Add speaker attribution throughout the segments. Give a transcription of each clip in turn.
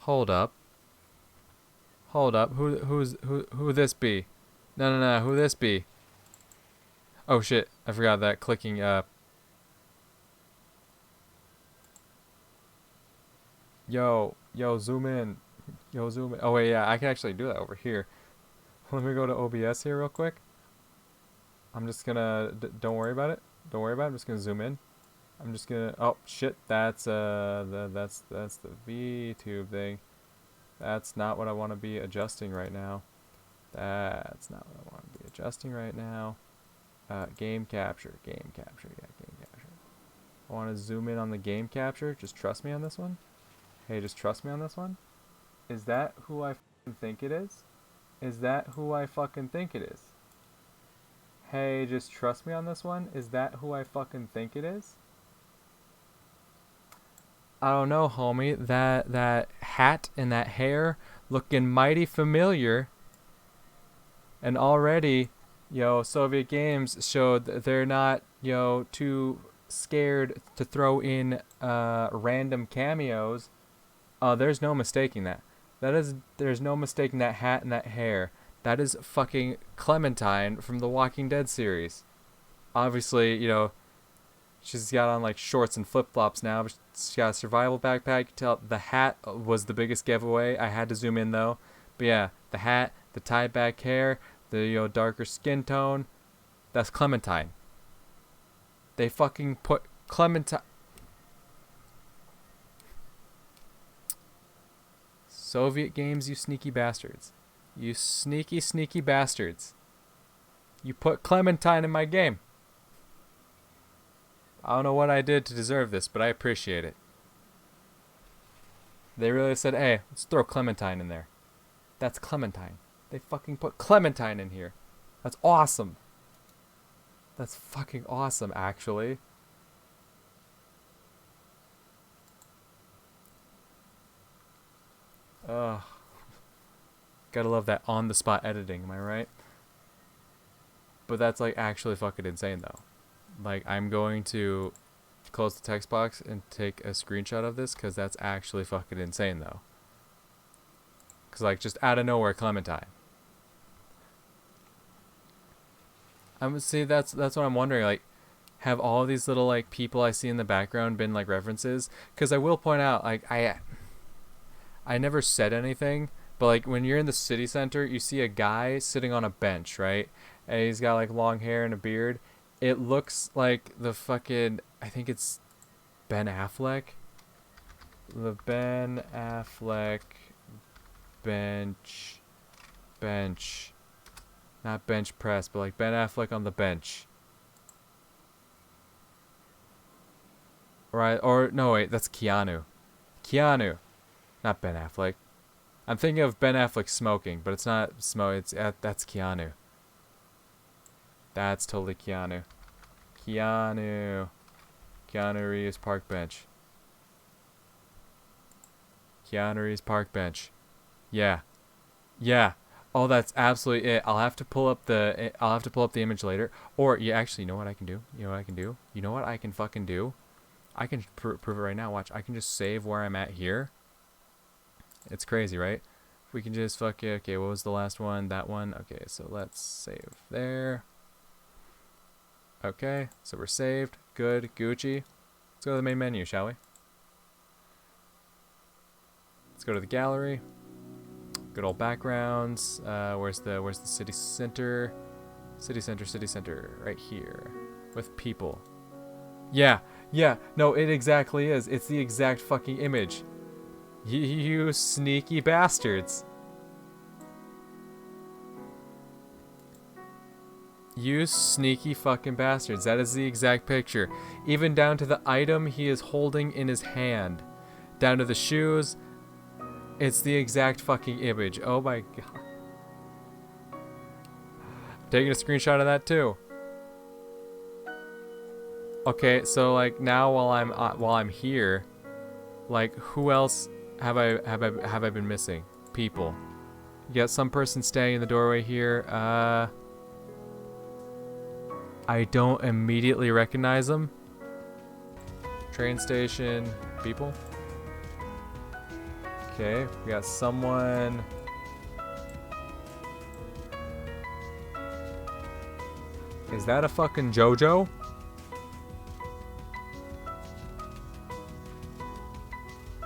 Speaker 1: Hold up. Hold up. Who this be? No. Who this be? Oh shit. I forgot that clicking Yo, zoom in. Yo, zoom in. Oh wait, yeah, I can actually do that over here. Let me go to OBS here real quick. I'm just gonna don't worry about it. Don't worry about it. I'm just gonna zoom in. I'm just gonna oh shit, that's that's the VTube thing. That's not what I want to be adjusting right now. That's not what I want to be adjusting right now. Game capture, yeah, game capture. I want to zoom in on the game capture. Just trust me on this one. Hey, just trust me on this one. Is that who I think it is? Is that who I fucking think it is? Hey, just trust me on this one. Is that who I fucking think it is? I don't know, homie. That hat and that hair looking mighty familiar. And already, Soviet games showed that they're not, too scared to throw in random cameos. There's no mistaking that. There's no mistaking that hat and that hair. That is fucking Clementine from the Walking Dead series. Obviously, she's got on like shorts and flip-flops now. But she's got a survival backpack. You can tell the hat was the biggest giveaway. I had to zoom in though. But yeah, the hat, the tied back hair, the darker skin tone. That's Clementine. They fucking put Clementine. Soviet games, you sneaky bastards. You sneaky, sneaky bastards. You put Clementine in my game. I don't know what I did to deserve this, but I appreciate it. They really said, hey, let's throw Clementine in there. That's Clementine. They fucking put Clementine in here. That's awesome. That's fucking awesome, actually. Ugh. Gotta love that on-the-spot editing, am I right? But that's like actually fucking insane though. Like I'm going to close the text box and take a screenshot of this because that's actually fucking insane though. Cause like just out of nowhere, Clementine. See that's what I'm wondering. Like, have all of these little like people I see in the background been like references? Because I will point out, like I never said anything, but like when you're in the city center, you see a guy sitting on a bench, right? And he's got like long hair and a beard. It looks like the fucking, I think it's Ben Affleck. The Ben Affleck bench. Not bench press, but like Ben Affleck on the bench. Right, or no wait, that's Keanu. Not Ben Affleck. I'm thinking of Ben Affleck smoking, but it's not smoke. That's Keanu. That's totally Keanu. Keanu Reeves park bench. Keanu Reeves park bench. Yeah. Oh, that's absolutely it. I'll have to pull up the image later. Or you know what I can do? You know what I can fucking do? I can prove it right now. Watch. I can just save where I'm at here. It's crazy, right? If we can just okay, what was the last one? That one. Okay, so let's save there. Okay, so we're saved. Good. Gucci. Let's go to the main menu, shall we? Let's go to the gallery. Good old backgrounds. Where's the city center? City center. Right here. With people. Yeah. No, it exactly is. It's the exact fucking image. You sneaky bastards. You sneaky fucking bastards. That is the exact picture. Even down to the item he is holding in his hand. Down to the shoes. It's the exact fucking image. Oh my god. Taking a screenshot of that too. Okay, so like now while I'm here, like who else have I been missing? People. You got some person standing in the doorway here. I don't immediately recognize them. Train station, people. Okay, we got someone. Is that a fucking JoJo?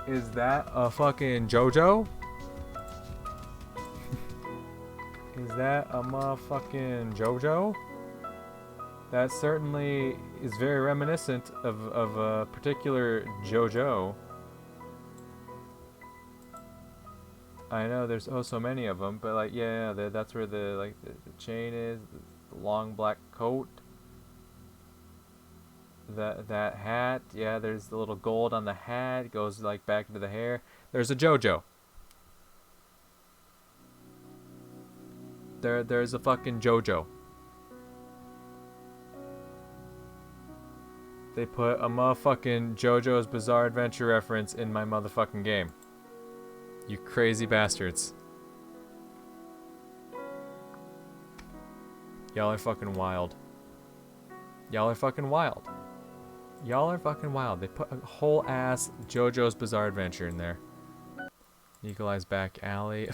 Speaker 1: Is that a fucking JoJo? Is that a motherfucking JoJo? That certainly is very reminiscent of a particular JoJo. I know there's oh so many of them, but like yeah, that's where the chain is, the long black coat. That hat, yeah, there's the little gold on the hat, it goes like back into the hair. There's a JoJo. There's a fucking JoJo. They put a motherfucking JoJo's Bizarre Adventure reference in my motherfucking game. You crazy bastards. Y'all are fucking wild. Y'all are fucking wild. Y'all are fucking wild. They put a whole ass JoJo's Bizarre Adventure in there. Eagle-Eye's Back Alley.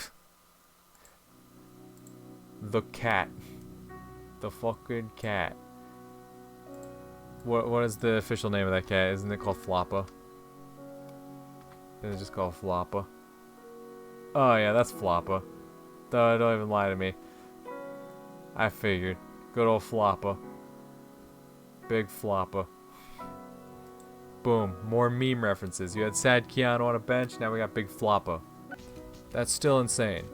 Speaker 1: The cat. The fucking cat. What is the official name of that cat? Isn't it called Floppa? Isn't it just called Floppa? Oh yeah, that's Floppa. Don't even lie to me. I figured. Good old Floppa. Big Floppa. Boom. More meme references. You had Sad Keanu on a bench, now we got Big Floppa. That's still insane.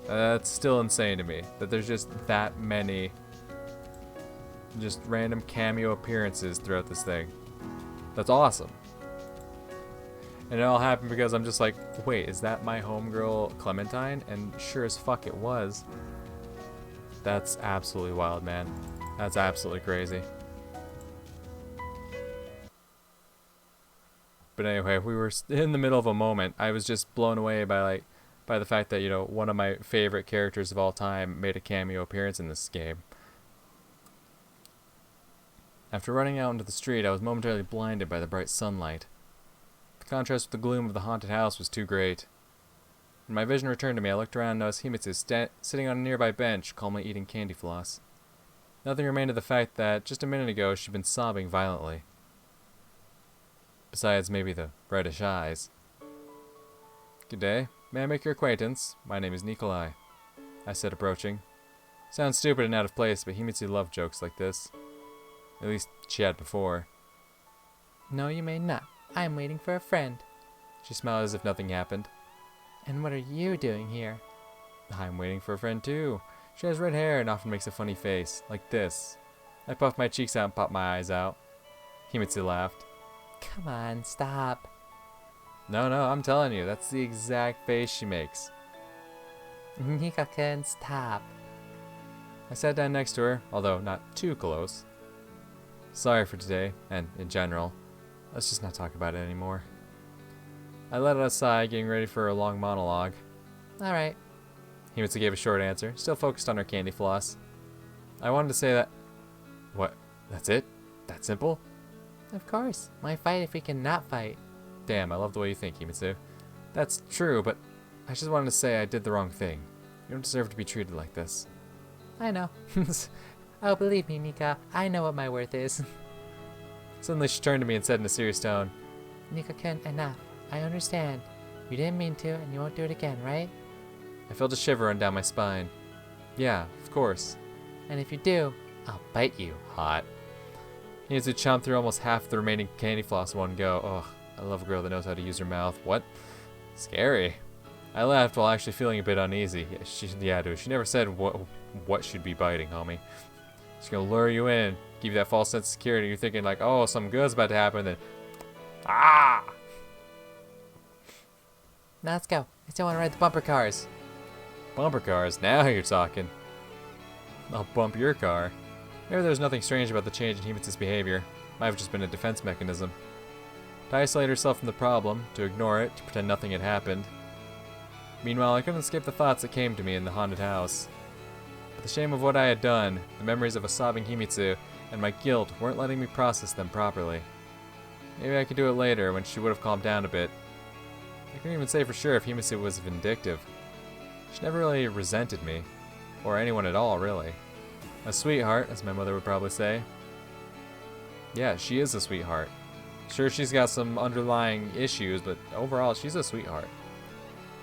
Speaker 1: That's still insane to me. That there's just that many just random cameo appearances throughout this thing. That's awesome. And it all happened because I'm just like, wait, is that my homegirl Clementine? And sure as fuck it was. That's absolutely wild, man. That's absolutely crazy. But anyway, we were in the middle of a moment. I was just blown away by the fact that, you know, one of my favorite characters of all time made a cameo appearance in this game. After running out into the street, I was momentarily blinded by the bright sunlight. The contrast with the gloom of the haunted house was too great. When my vision returned to me, I looked around and noticed Himitsu sitting on a nearby bench, calmly eating candy floss. Nothing remained of the fact that, just a minute ago, she'd been sobbing violently. Besides maybe the reddish eyes. Good day. May I make your acquaintance? My name is Nikolai, I said, approaching. Sounds stupid and out of place, but Himitsu loved jokes like this. At least she had before. No, you may not. I am waiting for a friend. She smiled as if nothing happened. And what are you doing here? I'm waiting for a friend too. She has red hair and often makes a funny face, like this. I puffed my cheeks out and popped my eyes out. Himitsu laughed. Come on, stop. No, I'm telling you, that's the exact face she makes. Nika-kun, stop. I sat down next to her, although not too close. Sorry for today, and in general. Let's just not talk about it anymore. I let out a sigh, getting ready for a long monologue. Alright. Himitsu gave a short answer, still focused on her candy floss. I wanted to say that... What? That's it? That simple? Of course. Why fight if we can not fight? Damn, I love the way you think, Himitsu. That's true, but I just wanted to say I did the wrong thing. You don't deserve to be treated like this. I know. Oh, believe me, Mika. I know what my worth is. Suddenly she turned to me and said in a serious tone, Nika-kun, enough. I understand. You didn't mean to, and you won't do it again, right? I felt a shiver run down my spine. Yeah, of course. And if you do, I'll bite you, hot. Himitsu chomped through almost half the remaining candy floss in one go. Ugh, I love a girl that knows how to use her mouth. What? Scary. I laughed while actually feeling a bit uneasy. Yeah, dude, she never said what she'd be biting, homie. She's gonna lure you in, give you that false sense of security. You're thinking like, oh, something good's about to happen, then, ah! Now let's go. I still want to ride the bumper cars. Bumper cars? Now you're talking. I'll bump your car. Maybe there was nothing strange about the change in Himitsu's behavior. Might have just been a defense mechanism. To isolate herself from the problem, to ignore it, to pretend nothing had happened. Meanwhile, I couldn't escape the thoughts that came to me in the haunted house. But the shame of what I had done, the memories of a sobbing Himitsu, and my guilt weren't letting me process them properly. Maybe I could do it later, when she would have calmed down a bit. couldn't even say for sure if Himitsu was vindictive. She never really resented me. Or anyone at all, really. A sweetheart, as my mother would probably say. Yeah, she is a sweetheart. Sure, she's got some underlying issues, but overall, she's a sweetheart.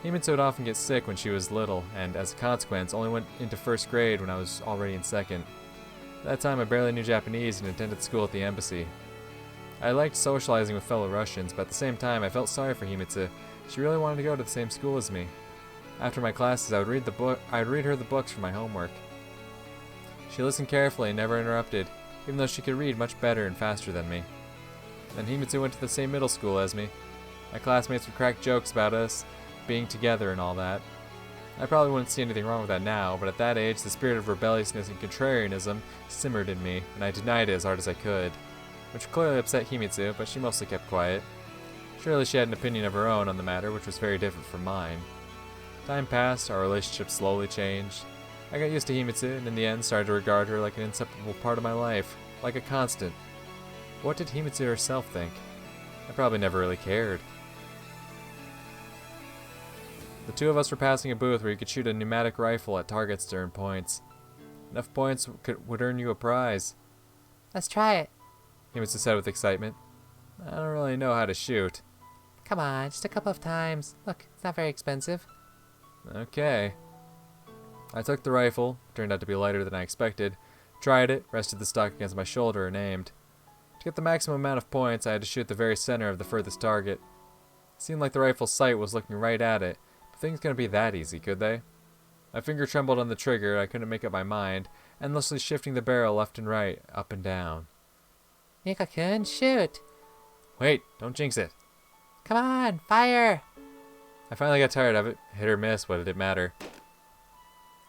Speaker 1: Himitsu would often get sick when she was little, and as a consequence, only went into first grade when I was already in second. At that time, I barely knew Japanese and attended school at the embassy. I liked socializing with fellow Russians, but at the same time, I felt sorry for Himitsu. She really wanted to go to the same school as me. After my classes, I would read her the books for my homework. She listened carefully and never interrupted, even though she could read much better and faster than me. Then Himitsu went to the same middle school as me. My classmates would crack jokes about us being together and all that. I probably wouldn't see anything wrong with that now, but at that age, the spirit of rebelliousness and contrarianism simmered in me, and I denied it as hard as I could, which clearly upset Himitsu, but she mostly kept quiet. Surely she had an opinion of her own on the matter, which was very different from mine. Time passed, our relationship slowly changed. I got used to Himitsu, and in the end started to regard her like an inseparable part of my life, like a constant. What did Himitsu herself think? I probably never really cared. The two of us were passing a booth where you could shoot a pneumatic rifle at targets to earn points. Enough points would earn you a prize.
Speaker 2: Let's try it.
Speaker 1: Himitsu said with excitement. I don't really know how to shoot.
Speaker 2: Come on, just a couple of times. Look, it's not very expensive.
Speaker 1: Okay. I took the rifle, turned out to be lighter than I expected, tried it, rested the stock against my shoulder, and aimed. To get the maximum amount of points, I had to shoot the very center of the furthest target. It seemed like the rifle's sight was looking right at it, but things couldn't be that easy, could they? My finger trembled on the trigger, I couldn't make up my mind, endlessly shifting the barrel left and right, up and down.
Speaker 2: Mika-kun, shoot!
Speaker 1: Wait, don't jinx it.
Speaker 2: Come on, fire!
Speaker 1: I finally got tired of it. Hit or miss, what did it matter?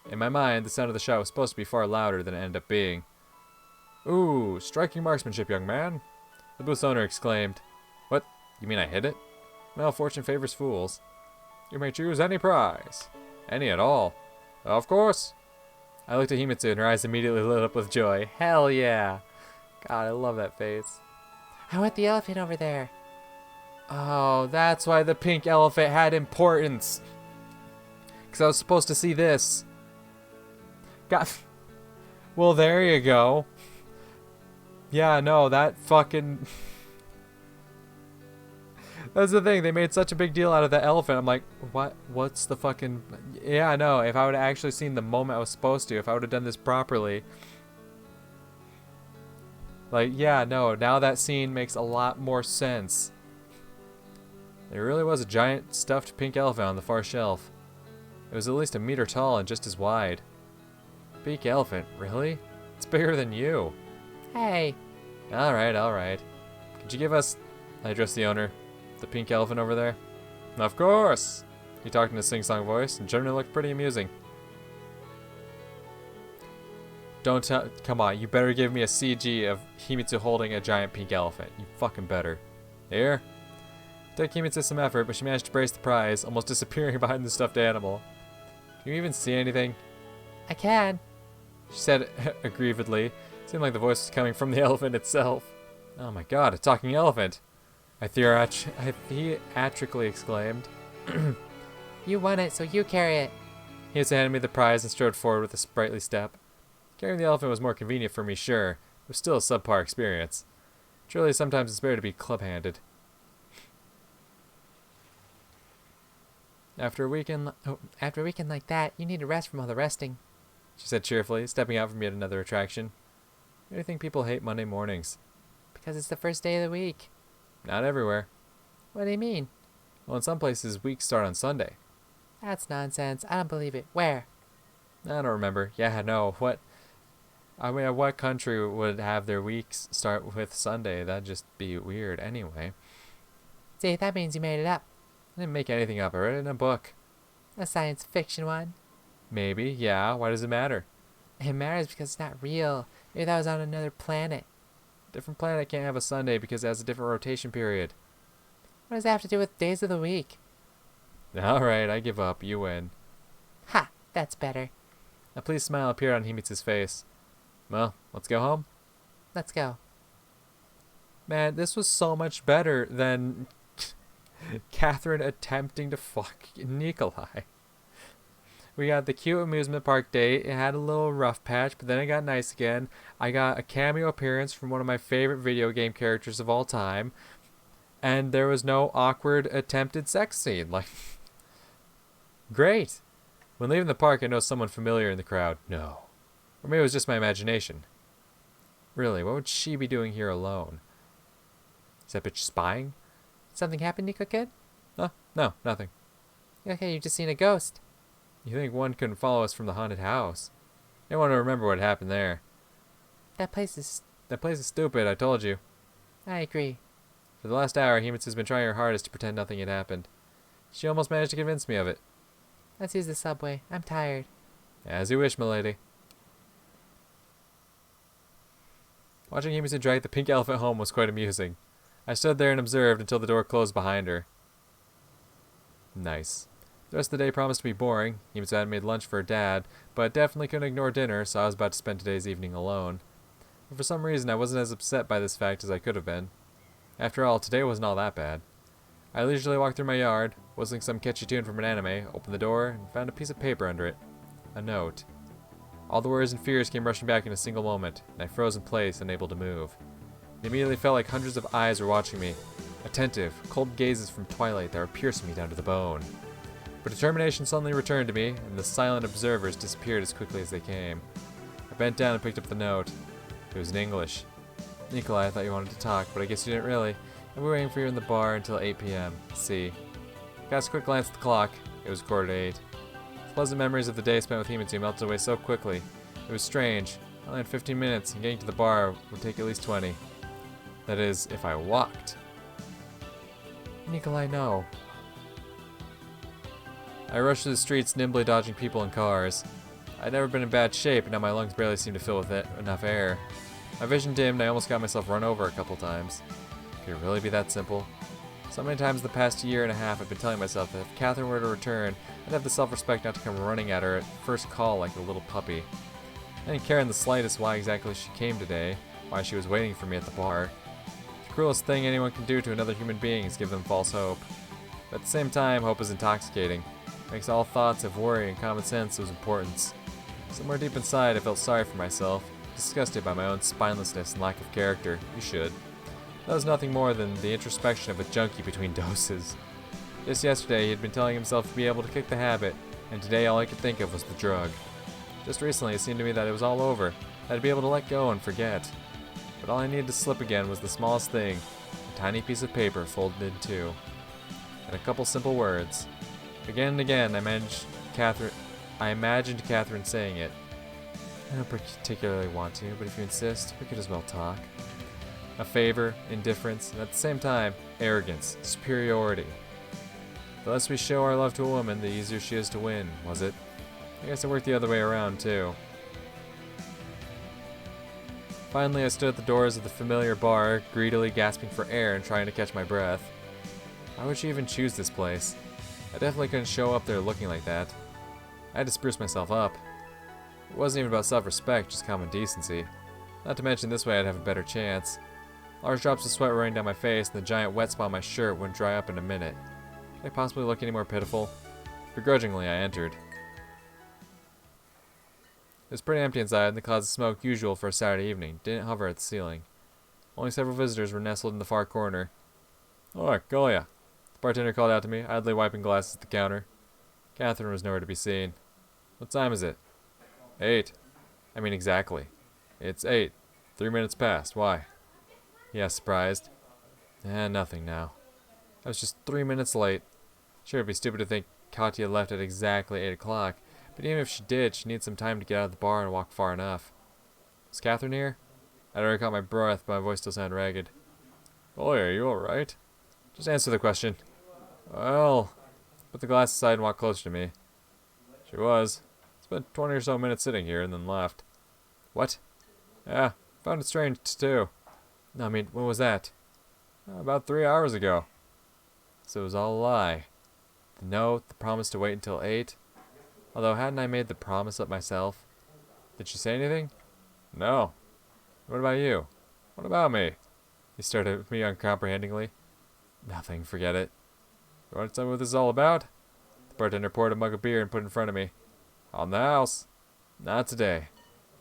Speaker 1: In my mind, the sound of the shot was supposed to be far louder than it ended up being. Ooh, striking marksmanship, young man. The booth's owner exclaimed. What? You mean I hit it? Well, fortune favors fools. You may choose any prize. Any at all. Of course. I looked at Himitsu and her eyes immediately lit up with joy. Hell yeah. God, I love that face.
Speaker 2: I want the elephant over there.
Speaker 1: Oh, that's why the pink elephant had importance. Because I was supposed to see this. God. Well, there you go. Yeah, no, that fucking... That's the thing, they made such a big deal out of the elephant. I'm like, what? What's the fucking... Yeah, no, if I would have actually seen the moment I was supposed to, if I would have done this properly... Like, yeah, no, now that scene makes a lot more sense. There really was a giant stuffed pink elephant on the far shelf. It was at least a meter tall and just as wide. Pink elephant, really? It's bigger than you.
Speaker 2: Hey.
Speaker 1: Alright, alright. Could you give us... I addressed the owner. The pink elephant over there? Of course! He talked in a sing-song voice and generally looked pretty amusing. Don't tell... Come on, you better give me a CG of Himitsu holding a giant pink elephant. You fucking better. Here? It took Himitsu some effort, but she managed to brace the prize, almost disappearing behind the stuffed animal. Can you even see anything?
Speaker 2: I can.
Speaker 1: She said aggrievedly. It seemed like the voice was coming from the elephant itself. Oh my god, a talking elephant! I theatrically exclaimed.
Speaker 2: You won it, so you carry it.
Speaker 1: He just handed me the prize and strode forward with a sprightly step. Carrying the elephant was more convenient for me, sure. It was still a subpar experience. Truly, sometimes it's better to be club-handed. After a weekend
Speaker 2: like that, you need to rest from all the resting.
Speaker 1: She said cheerfully, stepping out from yet another attraction. Why do you think people hate Monday mornings?
Speaker 2: Because it's the first day of the week.
Speaker 1: Not everywhere.
Speaker 2: What do you mean?
Speaker 1: Well, in some places, weeks start on Sunday.
Speaker 2: That's nonsense. I don't believe it. Where?
Speaker 1: I don't remember. Yeah, no. What? I mean, what country would have their weeks start with Sunday? That'd just be weird anyway.
Speaker 2: See, that means you made it up.
Speaker 1: I didn't make anything up. I read it in a book.
Speaker 2: A science fiction one?
Speaker 1: Maybe, yeah. Why does it matter?
Speaker 2: It matters because it's not real. Maybe that was on another planet.
Speaker 1: Different planet can't have a Sunday because it has a different rotation period.
Speaker 2: What does that have to do with days of the week?
Speaker 1: Alright, I give up. You win.
Speaker 2: Ha! That's better.
Speaker 1: A pleased smile appeared on Himitsu's face. Well, let's go home.
Speaker 2: Let's go.
Speaker 1: Man, this was so much better than Catherine attempting to fuck Nikolai. We got the cute amusement park date. It had a little rough patch, but then it got nice again. I got a cameo appearance from one of my favorite video game characters of all time. And there was no awkward attempted sex scene. Like, great. When leaving the park, I know someone familiar in the crowd. No. Or maybe it was just my imagination. Really, what would she be doing here alone? Is that bitch spying?
Speaker 2: Something happened, Nico kid?
Speaker 1: No, nothing.
Speaker 2: Okay, you just seen a ghost.
Speaker 1: You think one couldn't follow us from the haunted house? They want to remember what happened there.
Speaker 2: That place is...
Speaker 1: That place is stupid, I told you.
Speaker 2: I agree.
Speaker 1: For the last hour, Himitsu's been trying her hardest to pretend nothing had happened. She almost managed to convince me of it.
Speaker 2: Let's use the subway. I'm tired.
Speaker 1: As you wish, milady. Watching Himitsu drag the pink elephant home was quite amusing. I stood there and observed until the door closed behind her. Nice. The rest of the day promised to be boring. Himitsu hadn't made lunch for her dad, but definitely couldn't ignore dinner, so I was about to spend today's evening alone. But for some reason, I wasn't as upset by this fact as I could have been. After all, today wasn't all that bad. I leisurely walked through my yard, whistling some catchy tune from an anime, opened the door, and found a piece of paper under it. A note. All the worries and fears came rushing back in a single moment, and I froze in place, unable to move. It immediately felt like hundreds of eyes were watching me. Attentive, cold gazes from twilight that were piercing me down to the bone. But determination suddenly returned to me, and the silent observers disappeared as quickly as they came. I bent down and picked up the note. It was in English. Nikolai, I thought you wanted to talk, but I guess you didn't really. And we're waiting for you in the bar until 8 p.m. See. Cast a quick glance at the clock. It was 7:45. The pleasant memories of the day spent with Himitsu melted away so quickly. It was strange. I only had 15 minutes, and getting to the bar would take at least 20. That is, if I walked. Nikolai, no. I rushed through the streets, nimbly dodging people and cars. I'd never been in bad shape, and now my lungs barely seemed to fill with enough air. My vision dimmed, and I almost got myself run over a couple times. Could it really be that simple? So many times in the past year and a half, I've been telling myself that if Catherine were to return, I'd have the self-respect not to come running at her at first call like a little puppy. I didn't care in the slightest why exactly she came today, why she was waiting for me at the bar. The cruelest thing anyone can do to another human being is give them false hope. But at the same time, hope is intoxicating. It makes all thoughts of worry and common sense lose importance. Somewhere deep inside, I felt sorry for myself, disgusted by my own spinelessness and lack of character. You should. That was nothing more than the introspection of a junkie between doses. Just yesterday, he had been telling himself to be able to kick the habit, and today all I could think of was the drug. Just recently, it seemed to me that it was all over, that I'd be able to let go and forget. But all I needed to slip again was the smallest thing, a tiny piece of paper folded in two. And a couple simple words. Again and again, I imagined Catherine saying it. I don't particularly want to, but if you insist, we could as well talk. A favor, indifference, and at the same time, arrogance, superiority. The less we show our love to a woman, the easier she is to win, was it? I guess it worked the other way around, too. Finally, I stood at the doors of the familiar bar, greedily gasping for air and trying to catch my breath. Why would she even choose this place? I definitely couldn't show up there looking like that. I had to spruce myself up. It wasn't even about self-respect, just common decency. Not to mention this way I'd have a better chance. Large drops of sweat were running down my face, and the giant wet spot on my shirt wouldn't dry up in a minute. Could I possibly look any more pitiful? Begrudgingly, I entered. It was pretty empty inside, and the clouds of smoke usual for a Saturday evening didn't hover at the ceiling. Only several visitors were nestled in the far corner. "Oh, Golia," the bartender called out to me, idly wiping glasses at the counter. Catherine was nowhere to be seen. "What time is it?" "8. I mean exactly. It's 8. 3 minutes past. Why?" He asked, surprised. Nothing now. I was just 3 minutes late. Sure, it'd be stupid to think Katya left at exactly 8 o'clock, but even if she did, she'd need some time to get out of the bar and walk far enough. Was Catherine here? I'd already caught my breath, but my voice still sounded ragged. "Boy, are you alright?" "Just answer the question." "Well," put the glass aside and walked closer to me. "She was. Spent 20 or so minutes sitting here and then left." "What?" "Yeah, found it strange too." "No, I mean, when was that?" "About 3 hours ago." So it was all a lie. The note, the promise to wait until 8. Although, hadn't I made the promise up myself? Did she say anything? "No." "What about you?" "What about me?" He stared at me uncomprehendingly. "Nothing, forget it." You want to tell me what this is all about? The bartender poured a mug of beer and put it in front of me. On the house. Not today.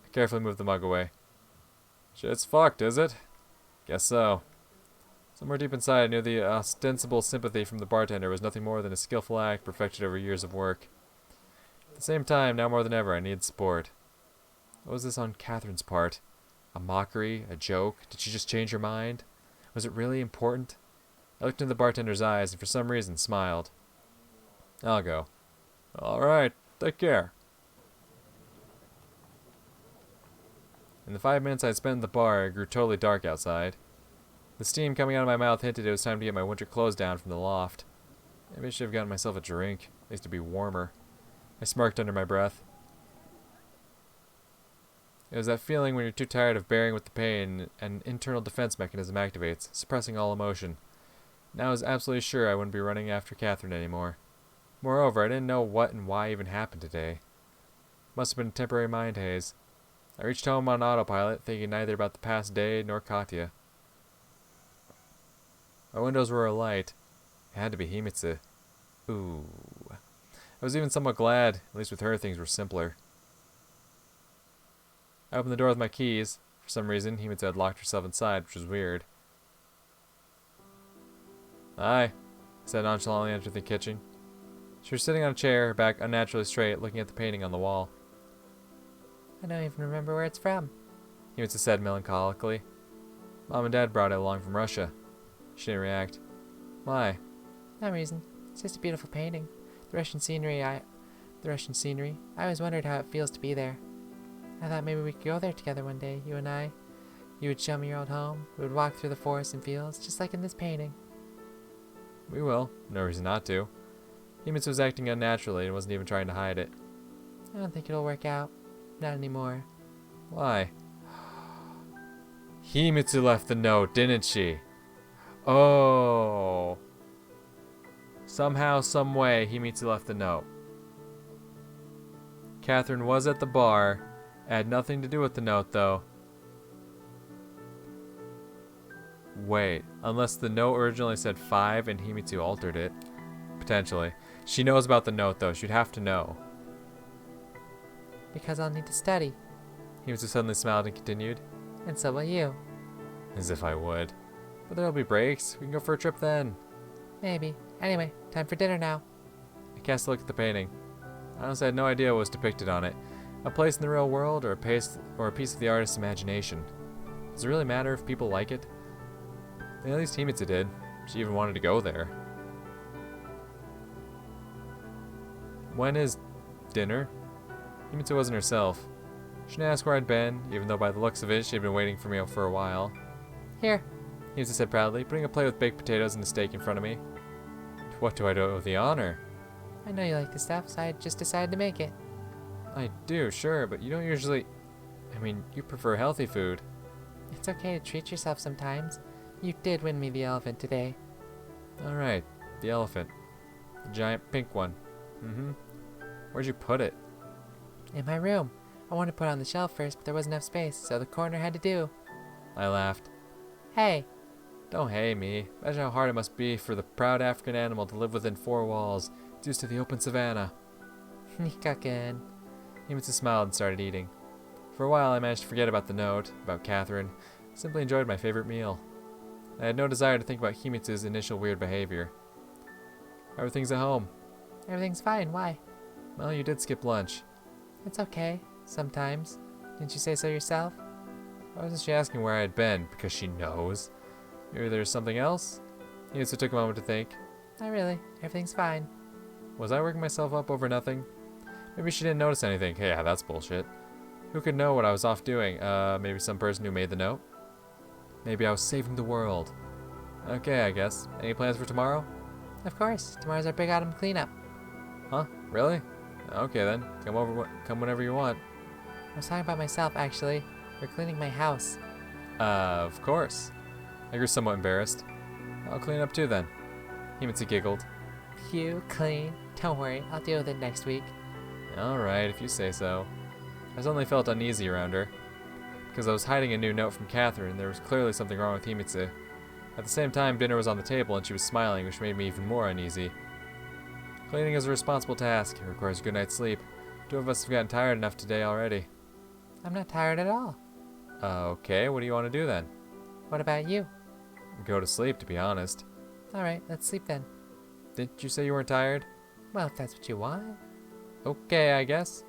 Speaker 1: I carefully moved the mug away. Shit's fucked, is it? Guess so. Somewhere deep inside, I knew the ostensible sympathy from the bartender was nothing more than a skillful act perfected over years of work. At the same time, now more than ever, I needed support. What was this on Catherine's part? A mockery? A joke? Did she just change her mind? Was it really important? I looked into the bartender's eyes and for some reason smiled. I'll go. All right, take care. In the 5 minutes I'd spent in the bar, it grew totally dark outside. The steam coming out of my mouth hinted it was time to get my winter clothes down from the loft. Maybe I should have gotten myself a drink, at least to be warmer. I smirked under my breath. It was that feeling when you're too tired of bearing with the pain and an internal defense mechanism activates, suppressing all emotion. Now I was absolutely sure I wouldn't be running after Catherine anymore. Moreover, I didn't know what and why even happened today. Must have been a temporary mind haze. I reached home on autopilot, thinking neither about the past day nor Katya. My windows were alight. It had to be Himitsu. Ooh. I was even somewhat glad, at least with her things were simpler. I opened the door with my keys. For some reason, Himitsu had locked herself inside, which was weird. Hi, I said nonchalantly entering the kitchen. She was sitting on a chair, her back unnaturally straight, looking at the painting on the wall.
Speaker 2: I don't even remember where it's from.
Speaker 1: Himitsu said melancholically. Mom and Dad brought it along from Russia. She didn't react. Why?
Speaker 2: No reason. It's just a beautiful painting. The Russian scenery. I always wondered how it feels to be there. I thought maybe we could go there together one day, you and I. You would show me your old home. We would walk through the forests and fields, just like in this painting.
Speaker 1: We will. No reason not to. Himitsu was acting unnaturally and wasn't even trying to hide it.
Speaker 2: I don't think it'll work out. Not anymore.
Speaker 1: Why? Himitsu left the note, didn't she? Oh. Somehow, some way, Himitsu left the note. Catherine was at the bar. It had nothing to do with the note, though. Wait, unless the note originally said 5 and Himitsu altered it. Potentially. She knows about the note, though. She'd have to know.
Speaker 2: Because I'll need to study.
Speaker 1: Himitsu suddenly smiled and continued.
Speaker 2: And so will you.
Speaker 1: As if I would. But there'll be breaks. We can go for a trip then.
Speaker 2: Maybe. Anyway, time for dinner now.
Speaker 1: I cast a look at the painting. I honestly had no idea what was depicted on it. A place in the real world or a piece of the artist's imagination. Does it really matter if people like it? At least Himitsu did. She even wanted to go there. When is dinner? Himitsu wasn't herself. She didn't ask where I'd been, even though by the looks of it, she had been waiting for me for a while.
Speaker 2: Here.
Speaker 1: Himitsu said proudly, putting a plate with baked potatoes and a steak in front of me. What do I do with the honor?
Speaker 2: I know you like this stuff, so I just decided to make it.
Speaker 1: I do, sure, but you don't usually... I mean, you prefer healthy food.
Speaker 2: It's okay to treat yourself sometimes. You did win me the elephant today.
Speaker 1: Alright, the elephant. The giant pink one. Mm-hmm. Where'd you put it?
Speaker 2: In my room. I wanted to put it on the shelf first, but there wasn't enough space, so the corner had to do.
Speaker 1: I laughed.
Speaker 2: Hey.
Speaker 1: Don't hey me. Imagine how hard it must be for the proud African animal to live within 4 walls. It's used to the open savannah.
Speaker 2: Nikaken.
Speaker 1: Himitsu smiled and started eating. For a while I managed to forget about the note, about Catherine. I simply enjoyed my favorite meal. I had no desire to think about Himitsu's initial weird behavior. Everything's at home.
Speaker 2: Everything's fine. Why?
Speaker 1: Well, you did skip lunch.
Speaker 2: It's okay. Sometimes. Didn't you say so yourself?
Speaker 1: Why wasn't she asking where I had been? Because she knows. Maybe there's something else? Himitsu took a moment to think.
Speaker 2: Not really. Everything's fine.
Speaker 1: Was I working myself up over nothing? Maybe she didn't notice anything. Hey, yeah, that's bullshit. Who could know what I was off doing? Maybe some person who made the note? Maybe I was saving the world. Okay, I guess. Any plans for tomorrow?
Speaker 2: Of course. Tomorrow's our big autumn cleanup.
Speaker 1: Huh? Really? Okay then. Come whenever you want.
Speaker 2: I was talking about myself, actually. We're cleaning my house.
Speaker 1: Of course. I grew somewhat embarrassed. I'll clean up too then. Himitsu giggled.
Speaker 2: You clean. Don't worry. I'll deal with it next week.
Speaker 1: Alright, if you say so. I suddenly felt uneasy around her. Because I was hiding a new note from Catherine, there was clearly something wrong with Himitsu. At the same time, dinner was on the table and she was smiling, which made me even more uneasy. Cleaning is a responsible task. It requires a good night's sleep. Two of us have gotten tired enough today already.
Speaker 2: I'm not tired at all.
Speaker 1: Okay, what do you want to do then?
Speaker 2: What about you?
Speaker 1: Go to sleep, to be honest.
Speaker 2: Alright, let's sleep then.
Speaker 1: Didn't you say you weren't tired?
Speaker 2: Well, if that's what you want.
Speaker 1: Okay, I guess.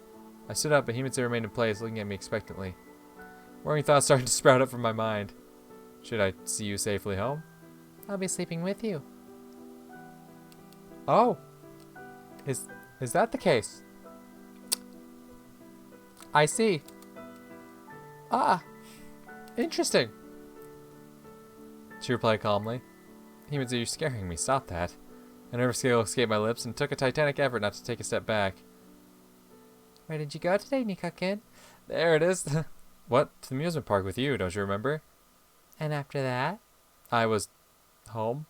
Speaker 1: I stood up, but Himitsu remained in place, looking at me expectantly. Worrying thoughts started to sprout up from my mind. Should I see you safely home?
Speaker 2: I'll be sleeping with you.
Speaker 1: Oh. Is that the case? I see. Ah. Interesting. She replied calmly. Himitsu, you're scaring me. Stop that. A nervous giggle escaped my lips and took a titanic effort not to take a step back.
Speaker 2: Where did you go today, Nika-kun?
Speaker 1: There it is. What? To the amusement park with you, don't you remember?
Speaker 2: And after that?
Speaker 1: I was home.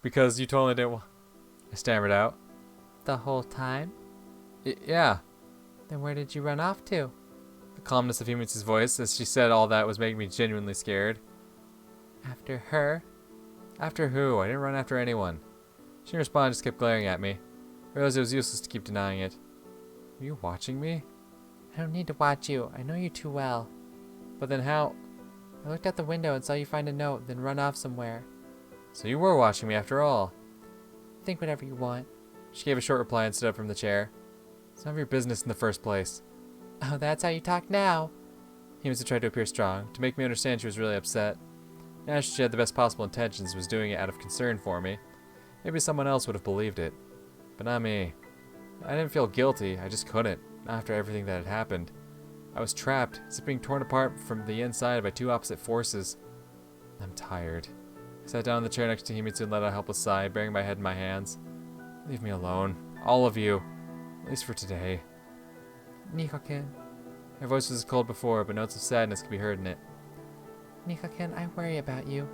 Speaker 1: Because you told me didn't I stammered out.
Speaker 2: The whole time?
Speaker 1: Yeah.
Speaker 2: Then where did you run off to?
Speaker 1: The calmness of Himitsu's voice as she said all that was making me genuinely scared.
Speaker 2: After her?
Speaker 1: After who? I didn't run after anyone. She didn't respond, just kept glaring at me. I realized it was useless to keep denying it. Were you watching me?
Speaker 2: I don't need to watch you. I know you too well.
Speaker 1: But then how?
Speaker 2: I looked out the window and saw you find a note, then run off somewhere.
Speaker 1: So you were watching me after all.
Speaker 2: Think whatever you want.
Speaker 1: She gave a short reply and stood up from the chair. It's none of your business in the first place.
Speaker 2: Oh, that's how you talk now.
Speaker 1: Himitsu tried to appear strong, to make me understand she was really upset. Now she had the best possible intentions and was doing it out of concern for me. Maybe someone else would have believed it. But not me. I didn't feel guilty, I just couldn't, not after everything that had happened. I was trapped, being torn apart from the inside by two opposite forces. I'm tired. I sat down in the chair next to Himitsu and let out a helpless sigh, burying my head in my hands. Leave me alone. All of you. At least for today.
Speaker 2: Nika-kun.
Speaker 1: Her voice was as cold before, but notes of sadness could be heard in it.
Speaker 2: Nika-kun, I worry about you.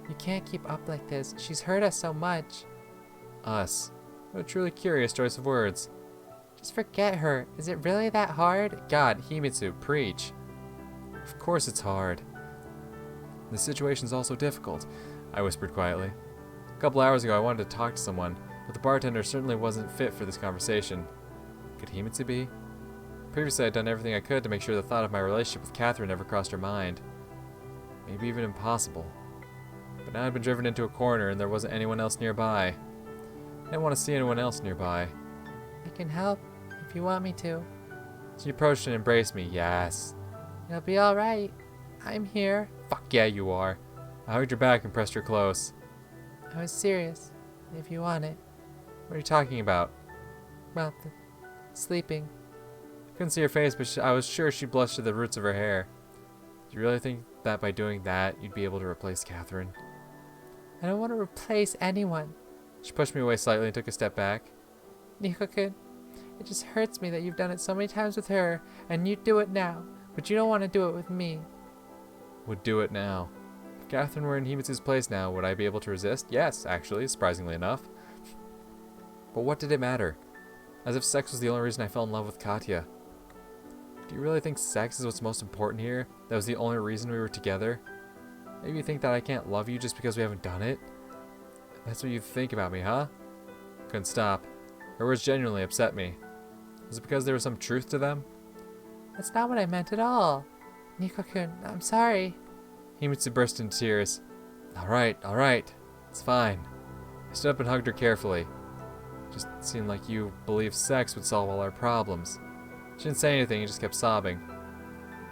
Speaker 2: You can't keep up like this. She's hurt us so much.
Speaker 1: Us. What a truly curious choice of words.
Speaker 2: Just forget her. Is it really that hard?
Speaker 1: God, Himitsu, preach. Of course it's hard. The situation's also difficult, I whispered quietly. A couple hours ago I wanted to talk to someone, but the bartender certainly wasn't fit for this conversation. Could Himitsu be? Previously I'd done everything I could to make sure the thought of my relationship with Catherine never crossed her mind. Maybe even impossible. But now I'd been driven into a corner and there wasn't anyone else nearby. I didn't want to see anyone else nearby.
Speaker 2: I can help if you want me to.
Speaker 1: She approached and embraced me. Yes.
Speaker 2: It'll be alright. I'm here.
Speaker 1: Fuck yeah, you are. I hugged her back and pressed her close.
Speaker 2: I was serious. If you want it.
Speaker 1: What are you talking about?
Speaker 2: Well, sleeping.
Speaker 1: I couldn't see her face, but I was sure she blushed to the roots of her hair. Do you really think that by doing that, you'd be able to replace Catherine?
Speaker 2: I don't want to replace anyone.
Speaker 1: She pushed me away slightly and took a step back.
Speaker 2: Nika-kun, it just hurts me that you've done it so many times with her, and you do it now, but you don't want to do it with me.
Speaker 1: Would do it now. If Catherine were in Himitsu's place now, would I be able to resist? Yes, actually, surprisingly enough. But what did it matter? As if sex was the only reason I fell in love with Katya. Do you really think sex is what's most important here? That was the only reason we were together? Maybe you think that I can't love you just because we haven't done it? That's what you think about me, huh? Couldn't stop. Her words genuinely upset me. Was it because there was some truth to them?
Speaker 2: That's not what I meant at all. Nika-kun, I'm sorry.
Speaker 1: Himitsu burst into tears. Alright. It's fine. I stood up and hugged her carefully. Just seemed like you believed sex would solve all our problems. She didn't say anything and just kept sobbing.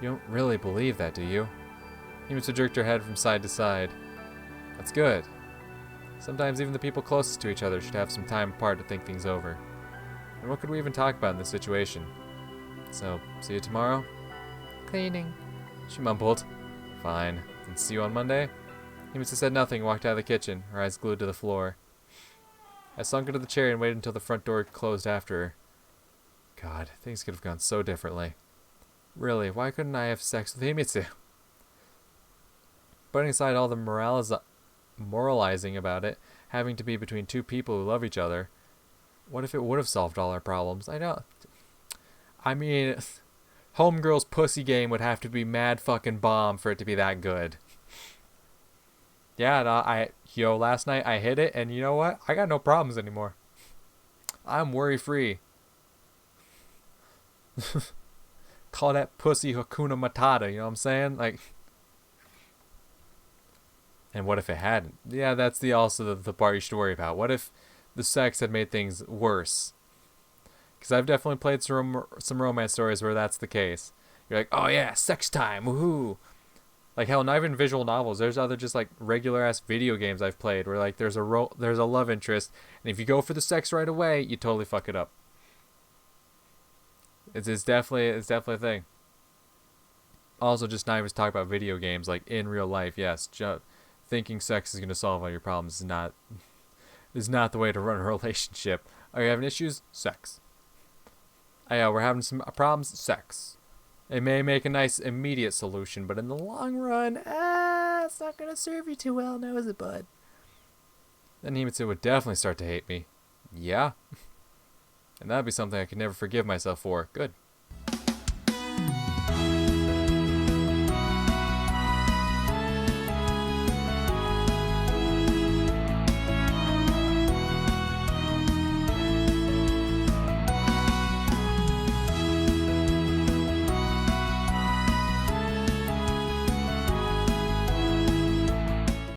Speaker 1: You don't really believe that, do you? Himitsu jerked her head from side to side. That's good. Sometimes even the people closest to each other should have some time apart to think things over. And what could we even talk about in this situation? So, see you tomorrow?
Speaker 2: Cleaning.
Speaker 1: She mumbled. Fine. Then see you on Monday? Himitsu said nothing and walked out of the kitchen, her eyes glued to the floor. I sunk into the chair and waited until the front door closed after her. God, things could have gone so differently. Really, why couldn't I have sex with Himitsu? Putting aside all the moralizing about it having to be between two people who love each other, what if it would have solved all our problems? I mean, Homegirl's pussy game would have to be mad fucking bomb for it to be that good. Yeah, last night I hit it, and you know what? I got no problems anymore. I'm worry free. Call that pussy Hakuna Matata, you know what I'm saying? Like, and what if it hadn't? Yeah, that's the part you should worry about. What if the sex had made things worse? Because I've definitely played some romance stories where that's the case. You're like, oh yeah, sex time, woohoo! Like hell, not even visual novels. There's other just like regular ass video games I've played where like there's a love interest, and if you go for the sex right away, you totally fuck it up. It's definitely a thing. Also, just not even talk about video games, like in real life. Yes, thinking sex is gonna solve all your problems is not the way to run a relationship. Are you having issues? Sex. Oh, yeah, we're having some problems. Sex. It may make a nice immediate solution, but in the long run, it's not gonna serve you too well, now is it, bud? Then Himitsu would definitely start to hate me. Yeah. And that'd be something I could never forgive myself for. Good.